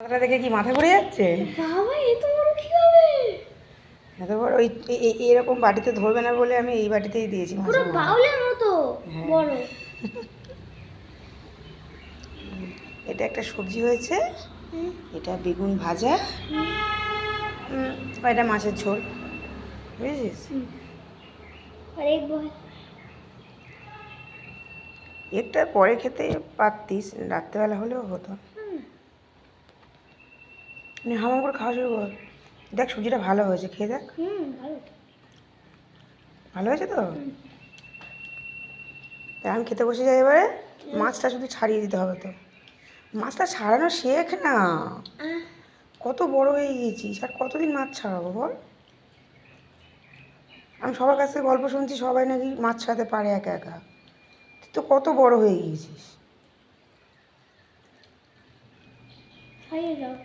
ওটা দেখে কি মাথা ঘুরে যাচ্ছে? বাবা এত বড় কি হবে? এত বড় ওই এরকম বাটিতে ধরবে না বলে আমি এই বাটিতেই দিয়েছি পুরো মাছের মাথা। বাউলের মতো হ্যাঁ, বড়। এটা একটা সবজি হয়েছে, এটা বেগুন ভাজা, আর এটা মাছের ঝোল, বুঝেছিস? আর এক বয় একটা পরে খেতে পারতিস, রাত্রেবেলা হলেও হতো। হামাম করে খাওয়া শুরু কর। দেখ সবজিটা ভালো হয়েছে, খেয়ে দেখ। ভালো। ভালো হয়েছে তো? তা আমি খেতে বসে যাই এবারে। মাছটা শুধু ছাড়িয়ে দিতে হবে তো। মাছটা ছাড়ানো শেখ না। কত বড় হয়ে গিয়েছিস, আর কতদিন মাছ ছাড়াবো বল? আমি সবার কাছ থেকে গল্প শুনছি, সবাই নাকি মাছ ছাড়াতে পারে একা একা। তুই তো কত বড় হয়ে গিয়েছিস। ছাড়িয়ে দাও।